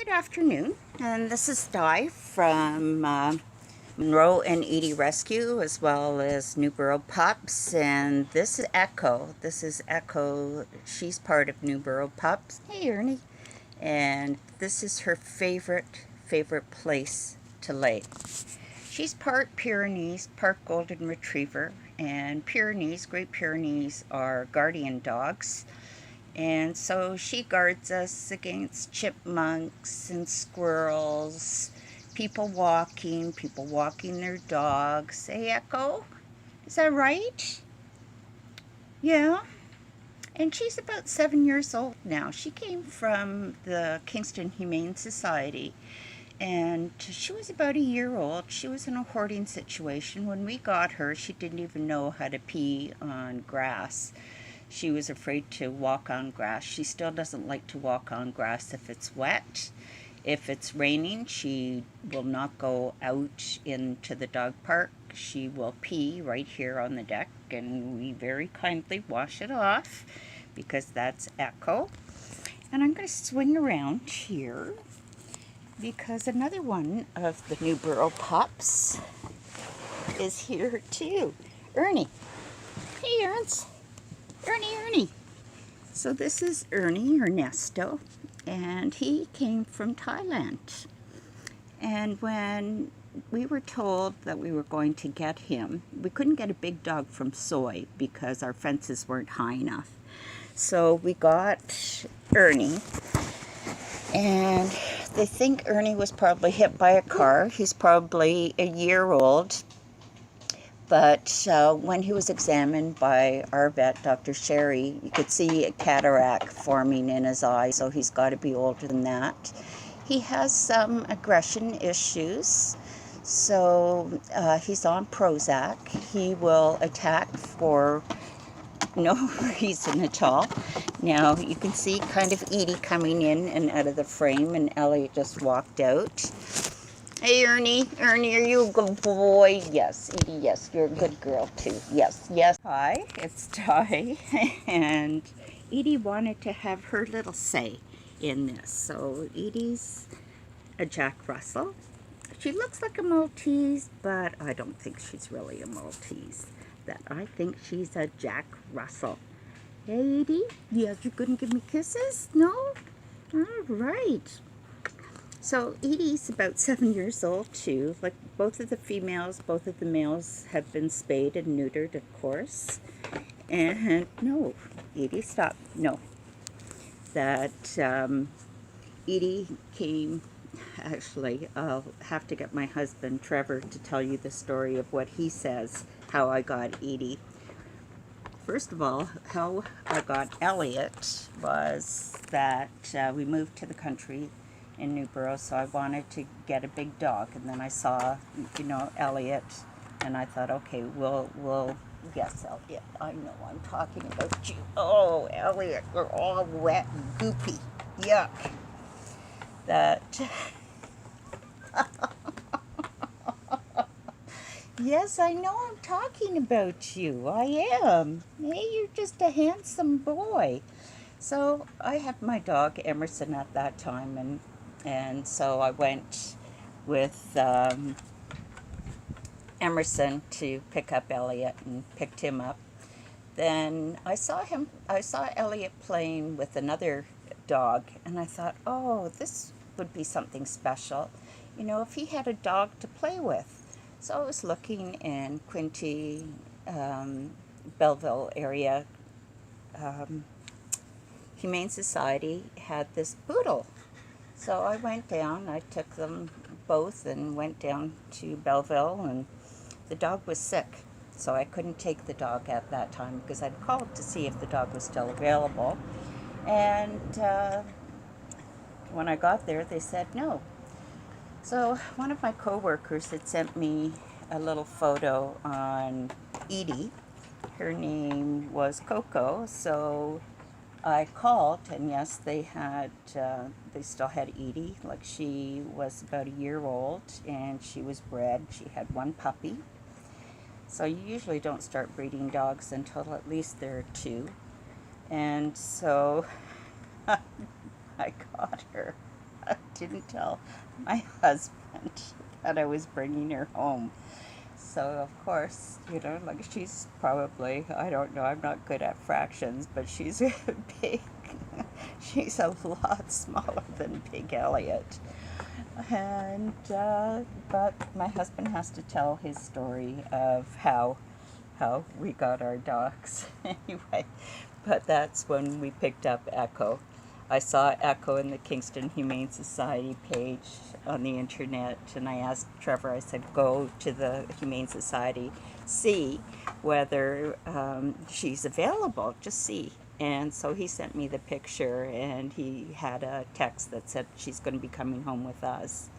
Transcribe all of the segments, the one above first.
Good afternoon, and this is Di from Monroe and Edie Rescue, as well as Newboro Pups, and this is Echo. This is Echo. She's part of Newboro Pups. Hey, Ernie. And this is her favorite place to lay. She's part Pyrenees, part Golden Retriever, and Pyrenees, Great Pyrenees, are guardian dogs. And so she guards us against chipmunks and squirrels, people walking their dogs. Hey, Echo? Is that right? Yeah. And she's about 7 years old now. She came from the Kingston Humane Society, and she was about a year old. She was in a hoarding situation. When we got her, she didn't even know how to pee on grass. She was afraid to walk on grass. She still doesn't like to walk on grass if it's wet. If it's raining, she will not go out into the dog park. She will pee right here on the deck, and we very kindly wash it off because that's Echo. And I'm going to swing around here because another one of the Newboro Pups is here too. Ernie. Hey, Ernst. Ernie. So this is Ernie Ernesto, and he came from Thailand. And when we were told that we were going to get him, we couldn't get a big dog from Soy because our fences weren't high enough. So we got Ernie, and they think Ernie was probably hit by a car. He's probably a year old. But when he was examined by our vet, Dr. Sherry, you could see a cataract forming in his eye, so he's got to be older than that. He has some aggression issues, so he's on Prozac. He will attack for no reason at all. Now, you can see kind of Edie coming in and out of the frame, and Elliot just walked out. Hey, Ernie, are you a good boy? Yes, Edie, yes, you're a good girl too. Yes. Hi, it's Di, and Edie wanted to have her little say in this. So Edie's a Jack Russell. She looks like a Maltese, but I don't think she's really a Maltese. I think she's a Jack Russell. Hey, Edie, yes, you're gonna give me kisses? No? All right. So Edie's about 7 years old too. Like both of the females, both of the males have been spayed and neutered, of course. And no, Edie, stop. No. That Edie came, actually, I'll have to get my husband, Trevor, to tell you the story of what he says, how I got Edie. First of all, how I got Elliot was that we moved to the country in Newboro, so I wanted to get a big dog, and then I saw, Elliot, and I thought, okay, yes, Elliot, I know I'm talking about you. Oh, Elliot, you're all wet and goopy. Yuck. Yes, I know I'm talking about you. I am. Hey, you're just a handsome boy. So I had my dog Emerson at that time, and so I went with Emerson to pick up Elliot and picked him up. Then I saw Elliot playing with another dog, and I thought, oh, this would be something special, if he had a dog to play with. So I was looking in Quinte, Belleville area. Humane Society had this poodle. So I went down, I took them both and went down to Belleville, and the dog was sick. So I couldn't take the dog at that time because I'd called to see if the dog was still available. And when I got there, they said no. So one of my coworkers had sent me a little photo on Edie. Her name was Coco, so I called, and yes, they still had Edie. Like, she was about a year old, and she was bred. She had one puppy. So you usually don't start breeding dogs until at least they're 2. And so I got her a didn't tell my husband that I was bringing her home. So, of course, you know, like she's probably, I don't know, I'm not good at fractions, but she's big. She's a lot smaller than Big Elliot. And, but my husband has to tell his story of how we got our dogs. Anyway, but that's when we picked up Echo. I saw Echo in the Kingston Humane Society page on the internet, and I asked Trevor, I said, go to the Humane Society, see whether she's available, just see. And so he sent me the picture, and he had a text that said she's going to be coming home with us.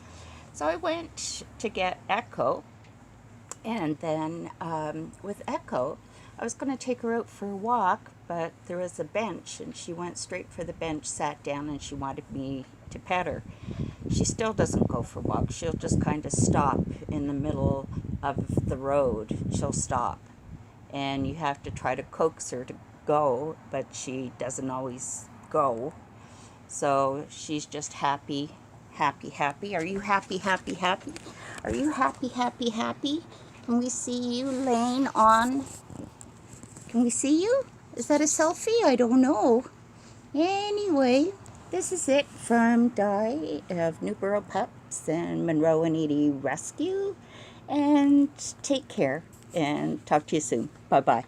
So I went to get Echo, and then with Echo, I was going to take her out for a walk, but there was a bench, and she went straight for the bench, sat down, and she wanted me to pet her. She still doesn't go for walks. She'll just kind of stop in the middle of the road. She'll stop, and you have to try to coax her to go, but she doesn't always go. So she's just happy, happy, happy. Are you happy, happy, happy? Are you happy, happy, happy? Can we see you laying on? Can we see you? Is that a selfie? I don't know. Anyway, this is it from Di of Newboro Pups and Monroe and Edie Rescue. And take care and talk to you soon. Bye-bye.